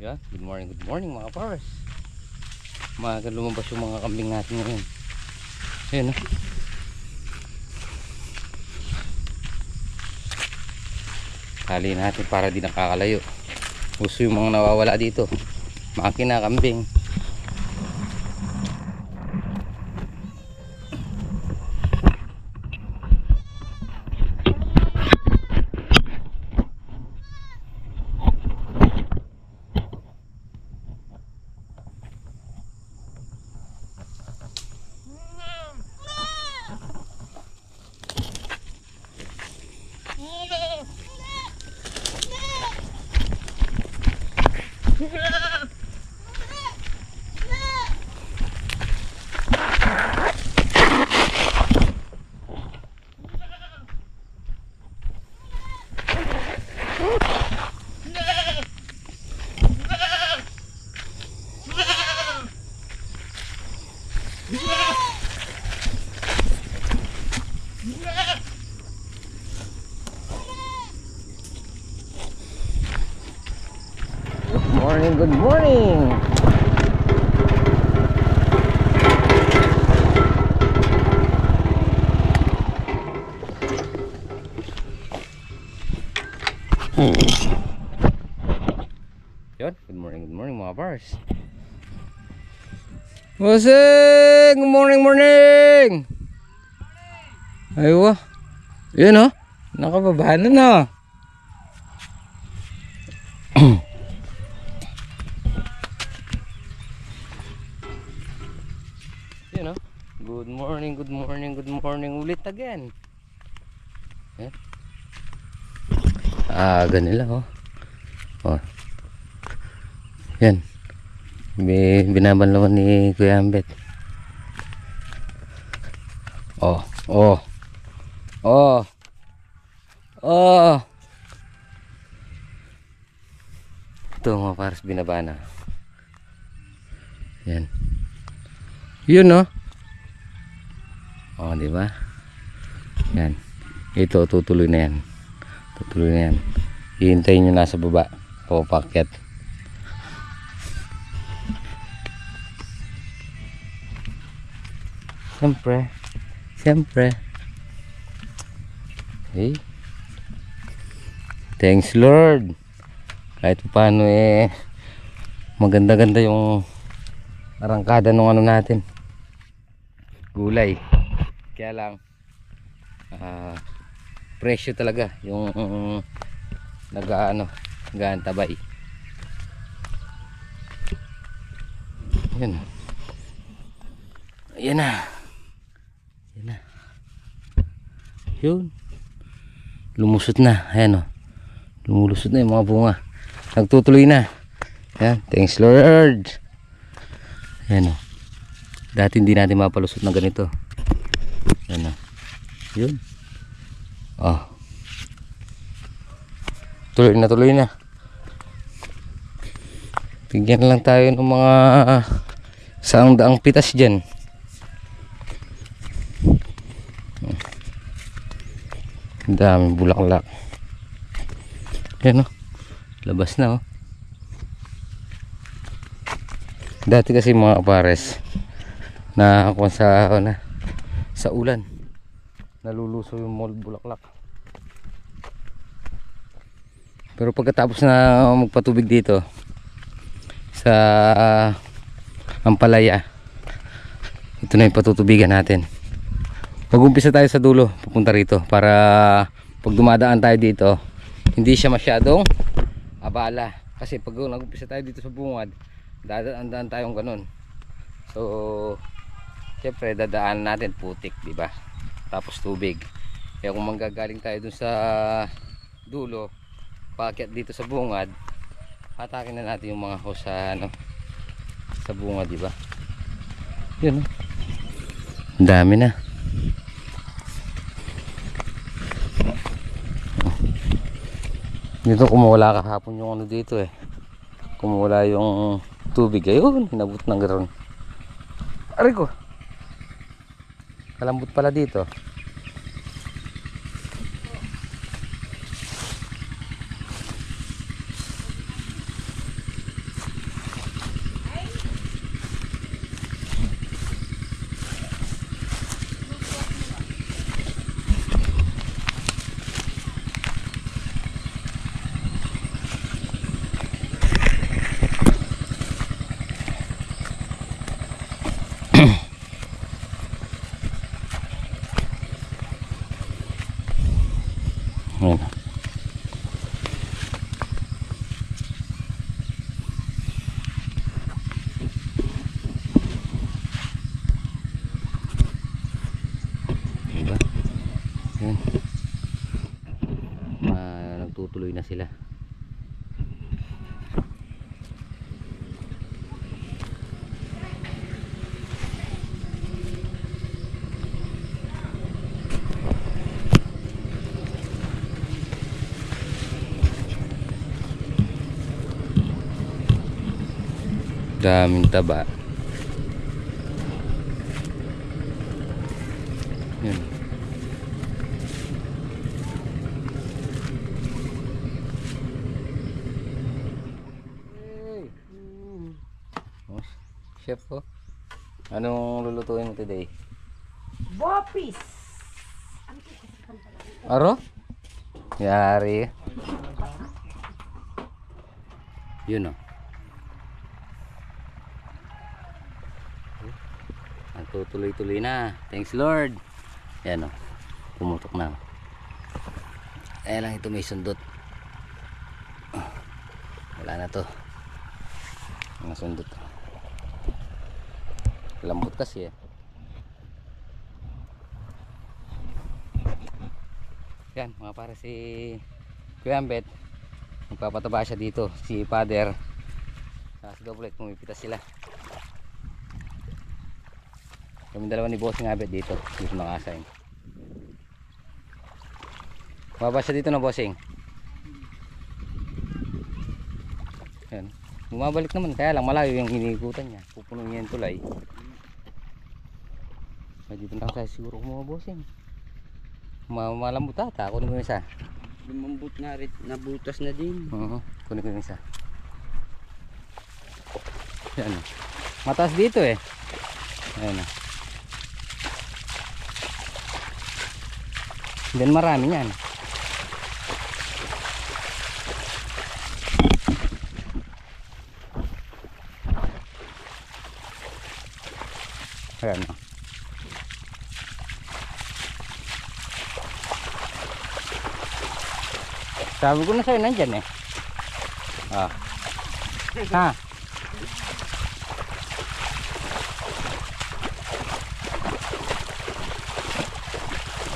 Yeah, good morning mga pares. Maaga lumabas yung mga kambing natin ngayon. Ayun oh. Tali natin para di nakakalayo. Gusto yung mga nawawala dito. Makina, kambing. Good morning. Yun, good morning mga bars. Good morning. Aywa. Yun oh. Nakababa na na. Yun oh. Good morning ulit again. Yan. Ganila oh. Oh. Yan. Binabanlawan ni Kuya Ambet. Oh. Ito mga pares, binabana. Yan. Yun no. Oh, di ba? Yan. Ito tutuloy na yan. Hihintayin niyo nasa baba, papakyat. Siyempre. Hey. Thanks Lord. Kahit paano maganda-ganda yung arangkada ng ano natin. Gulay. Kaya lang presyo talaga yung nag-aantabay. Yan na. Yun. Lumusot na. Ayan o. Lumulusot na yung mga bunga. Nagtutuloy na. Yan. Thanks Lord. Ayan o. Dati hindi natin mapalusot ng ganito. Ayan o. Yun. Oh. Tuloy na. Bigyan lang tayo ng mga saang daang pitas dyan. Ang daming bulaklak. Yan o. Labas na o. Dati kasi mga pares na kung sa ulan naluluso yung bulaklak. Pero pagkatapos na magpatubig dito sa Ampalaya, ito na yung patutubigan natin. Mag-umpisa tayo sa dulo papunta rito para pag dumadaan tayo dito hindi siya masyadong abala, kasi pag nag-umpisa tayo dito sa bungad dadaan tayong ganun. So syempre dadaan natin putik, diba? Tapos tubig. Kaya kung manggagaling tayo dun sa dulo paakyat dito sa bungad, hatakin na natin yung mga hose sa bungad, diba? Yun oh. Ang dami na. Dito kumuwala kahapon yung dito kumuwala yung tubig. Ayun, hinabot ng ganoon. Aray ko. Kalambot pala dito. sila. Daming taba. Yun. Oh, chef ko. Anong lulutuin mo today? Bopis! Aro? Yari. Yun oh. Tutuloy-tuloy na. Thanks Lord. Yan o. Pumutok na. Ayan lang, ito may sundot. Wala na to. Mga sundot. Lambot kasi eh. Yan mga para si Kuya Ambet. Magpapataba siya dito. Si Father. Si Doblet, pumipitas sila. Kami dalawa ni Bossing Abet dito. Dito nakasain. Baba siya dito na Bossing. Ayan. Bumabalik naman. Kaya lang malayo yung iniikutan niya. Pupuno niya yung tulay. Dito na tayo siguro kung mga Bossing. Malambot ata. Kunin ko yung isa. Lumambot na rin. Nabutas na din. Kunin ko yung isa. Ayan. Mataas dito eh. Ayan. Then marami yan. Ayan. Sabi ko na sa'yo, nandyan eh. Ah. Ha?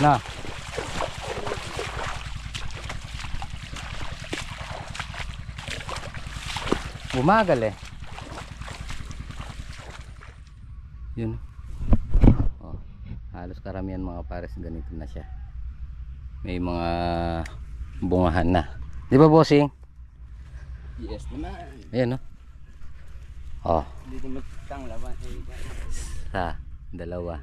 Na. Bumagal eh. Yun. Oh, halos karamihan mga pares ganito na siya. May mga bungahan na. Di ba Bossing? Yes naman. Ayan no. Oh. Dito matang laban. Sa dalawa.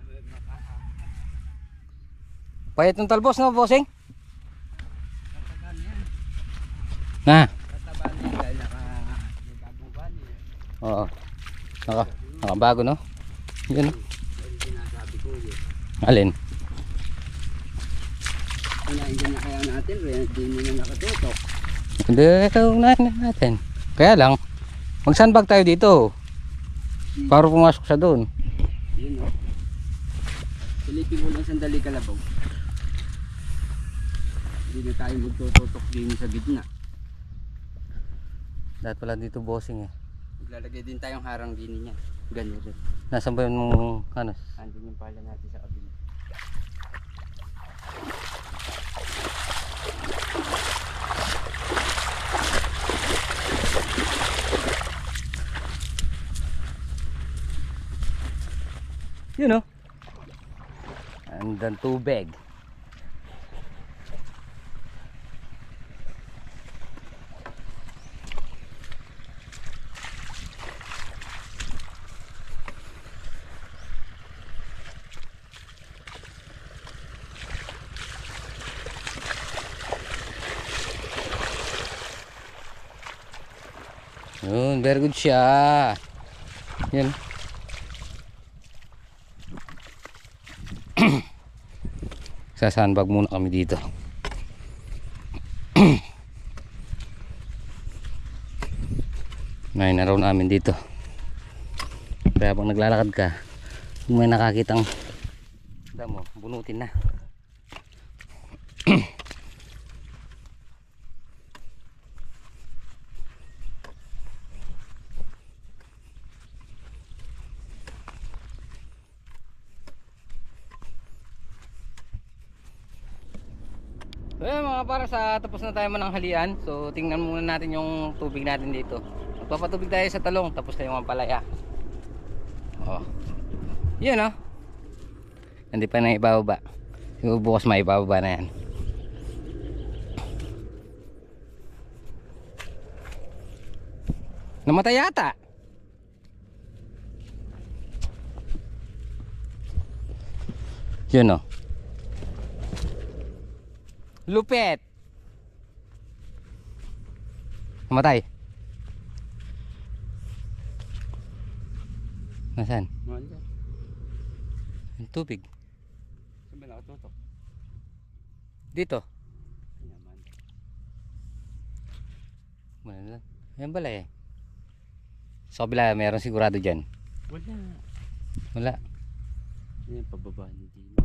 Payat ng talbos no Bossing? Na. Tataban niya dahil nakabuban eh. Oo. Nakabago no? Yun. Dahil sinasabi ko yun. Alin? Unahin na kaya natin. Kaya hindi nyo na nakatutok. Hindi, unahin na natin. Kaya lang, mag-sandbag tayo dito. Para pumasok sa doon. Yun o. Silipin mo lang sandali kalabaw. Hindi na tayo magtututok din sa gitna. Dapat pala dito Bossing eh. Maglalagay din tayong harang din niya. Ganyan rin. Nasaan ba yung ano? Andun yung pala natin sa kabila. Yun know? And then tubig. Yun, very good siya. Yan. Sasandbag muna kami dito. Ngayon araw namin dito. Kaya pag naglalakad ka, kung may nakakitang damo, bunutin na. So yun mga para sa tapos na tayo mananghalian. So tingnan muna natin yung tubig natin dito. Magpapatubig tayo sa talong tapos tayo mampalaya. Oh. Yun oh. Hindi pa na ibababa. Siguro bukas maibababa na yan. Namatay yata. Yun oh. Lupet. Namatay. Nasaan? Manda. Yung tubig. Saan ba nakatutok? Dito. Ay naman. Wala. Ayan pala eh. Sa kabila meron sigurado dyan. Wala. Wala. Yan pababa ni Dino.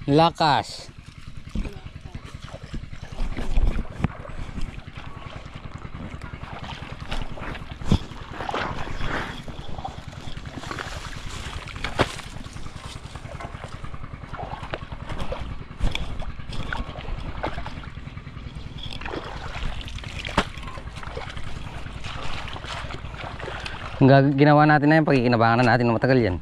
Lakas. Ginawa natin na yan, pagkikinabangan na natin ng matagal yan.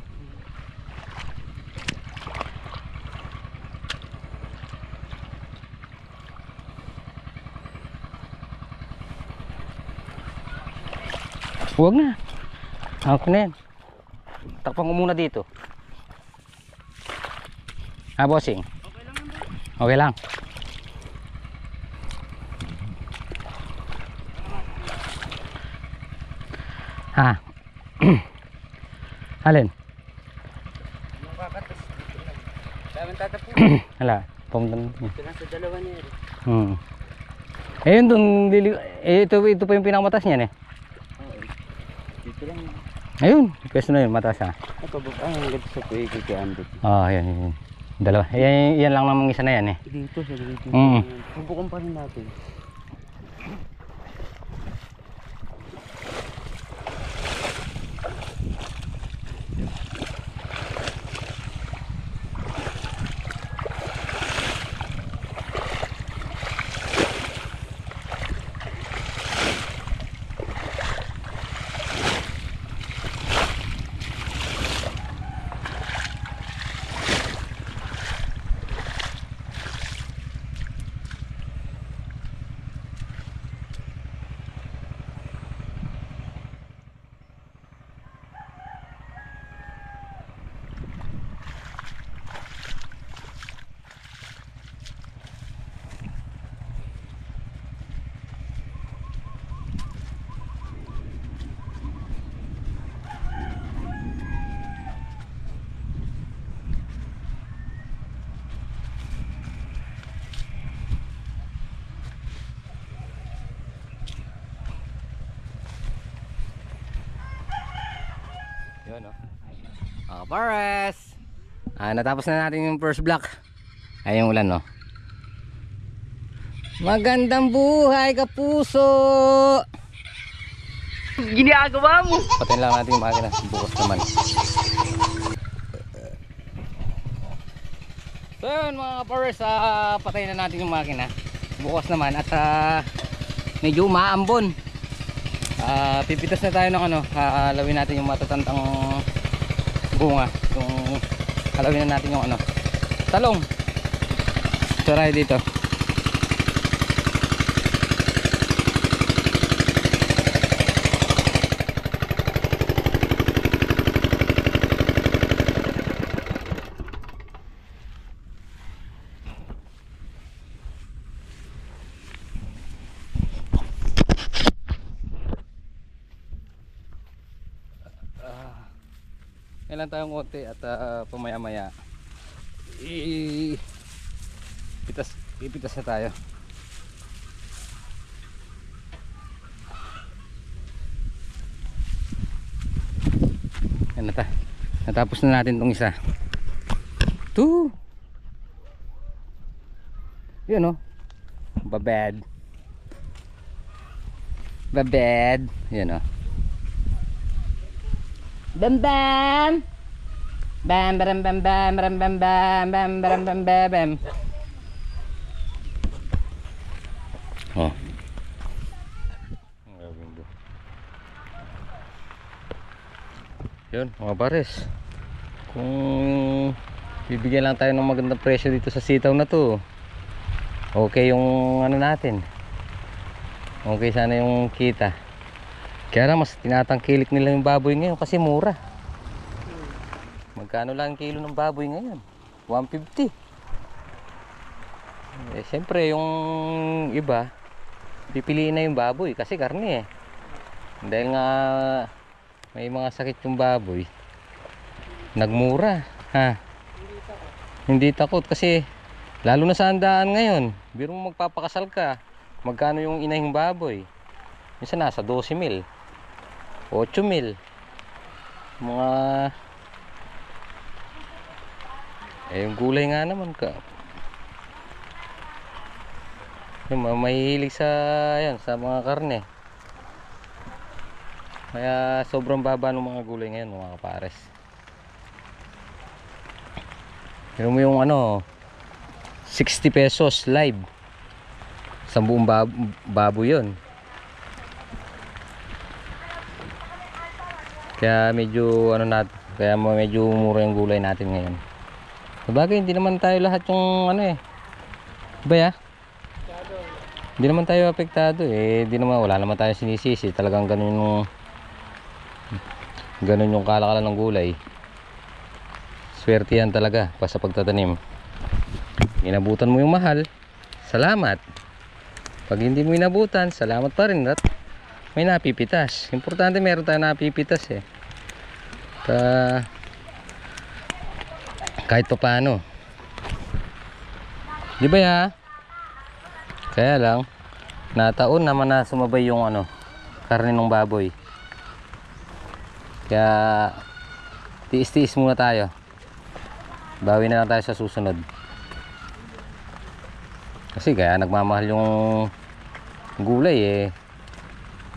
Huwag na. Okay na yan. Takpan ko muna dito. Ha, bossing? Okay lang. Ha? Alin? Daming tatapo. Hala, pumunta. Ito lang sa dalawa niya. Ayun dun, ito pa yung pinakamatas niyan eh. Oo. Dito lang. Ayun, pwesto na yun, matas ha. Ay pababa. Ay hanggang sa kuya kikandit. Yan. Dalawa. Yan lang namang isa na yan eh. Dito sa dito. Mm. Bubukan pa rin natin. Yun oh. Pares. Natapos na natin yung first block. Ay yung ulan no. Magandang buhay kapuso. Ginagawa mo. Patayin lang natin yung makina. Bukas naman. So yun mga kapares, patayin na natin yung makina. Bukas naman at medyo umaambon. Pipitas na tayo ng halawin natin yung matatantang bunga. Yung halawin na natin yung talong. Tara dito. Kailan tayong konti at pamaya maya ipitas na tayo. Yan na ta. Natapos na natin tong isa. Two. Yun, oh. Babad. Babad. Yan, oh. Bam bam. Bam bam bam bam bam bam bam bam bam bam bam bam. Oh. Yun mga pares, kung bibigyan lang tayo ng magandang presyo dito sa sitaw na to, okay yung ano natin, okay sana yung kita. Kaya lang mas tinatangkilik nila yung baboy ngayon kasi mura. Magkano lang kilo ng baboy ngayon? 150. Eh siyempre yung iba pipiliin na yung baboy kasi karne eh, dahil nga may mga sakit yung baboy, nagmura ha. Hindi takot kasi lalo na sa handaan ngayon. Biro mo magpapakasal ka, magkano yung inahing baboy? Minsan nasa 12,000, 8,000 mga yung gulay nga naman ka. Yung mahihilig sa yan, sa mga karne. Kaya sobrang baba ng mga gulay ngayon mga kapares. Pero mo yung ano 60 pesos live sa buong baboy yun. Kaya medyo ano natin, kaya medyo mura yung gulay natin ngayon. Sabagay hindi naman tayo lahat yung ano eh, ba ya? Hindi naman tayo apektado eh, hindi naman, wala naman tayo sinisisi. Talagang ganun yung kalakalan ng gulay. Swerte yan talaga pa sa pagtatanim. Inabutan mo yung mahal, salamat. Pag hindi mo inabutan, salamat pa rin at may napipitas. Importante meron tayong napipitas eh, kahit pa paano, di ba ya? Kaya lang nataon naman na sumabay yung ano, karne ng baboy. Kaya tiis-tiis muna tayo, bawi na lang tayo sa susunod. Kasi kaya nagmamahal yung gulay eh.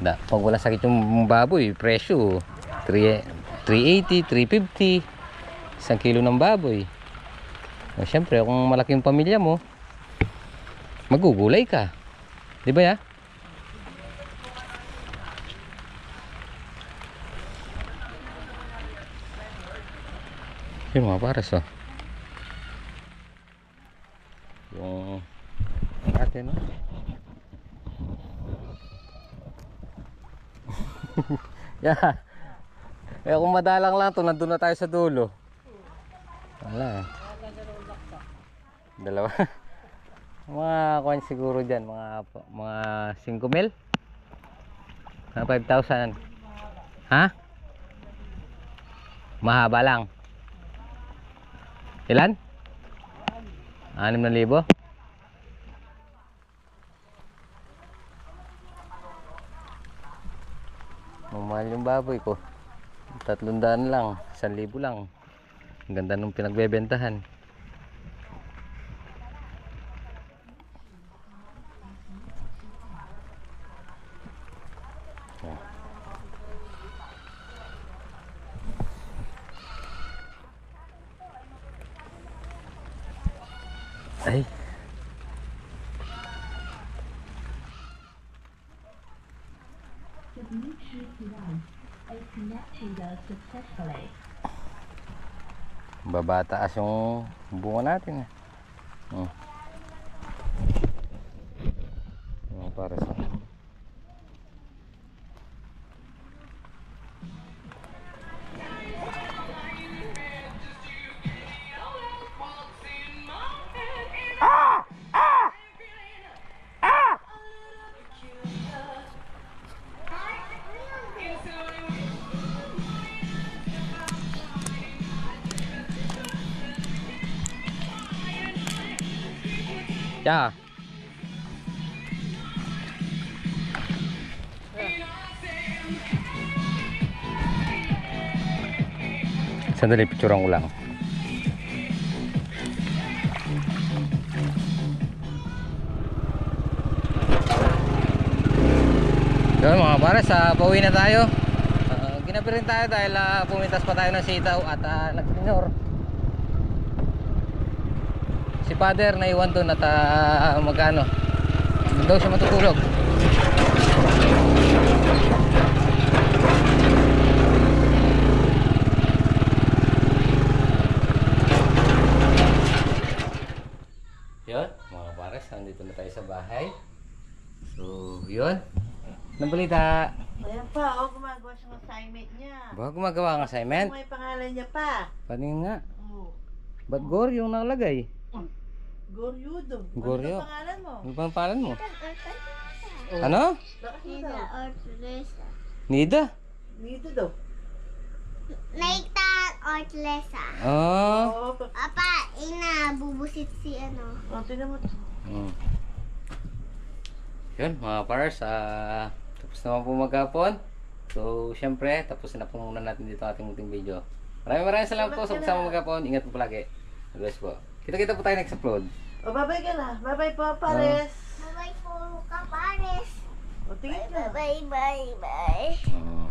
Pag wala sakit yung baboy, presyo 380, 350 isang kilo ng baboy. Siyempre kung malaking pamilya mo, magugulay ka, di ba ya? Yun mga pares oh, yung atin oh. Yeah. Kaya kung madalang lang to, nandun na tayo sa dulo. Wala. Dalawa. Mga coin siguro dyan, mga 5,000, mga 5,000. Ha? Mahaba lang. Ilan? 6,000. Mamahal yung baboy ko, 300 lang, 1,000 lang. Ang ganda nung pinagbebentahan. Ay. Babataas yung bunga natin. Para sa Yeah. Sandali, picturean ko lang. Yun mga pares, pauwi na tayo. Ginabi rin tayo dahil pumitas pa tayo ng sitaw at nagtinor. Si father naiwan doon at magano, doon daw siya matutulog. Yun mga pares, nandito na tayo sa bahay. So yun, anong balita? Ayan pa, gumagawa siya ng assignment niya. Ba gumagawa ng assignment? May pangalan niya pa. Patingin nga. Oh. Ba't Goryo yung nakalagay? Goryudo. Goryo. Ano ang pangalan mo? Ano ba ang pangalan mo? Ano? Bakit mo Nida daw? or Teresa. Nida? Dito daw. Nathan or Teresa. Oh. Oo, Papa, ina, bubusit si ano. tinan mo to. Yun mga pars, tapos naman po maghapon. So syempre, tapos na po muna natin dito ang ating munting video. Maraming salamat po sa pagsama maghapon. Ingat po palagi. God bless po. Kita-kita po tayo next upload. Bye-bye ka na. Bye-bye po, pares. Bye-bye po, kapares. Tingin ka. Bye-bye, bye-bye. Oh.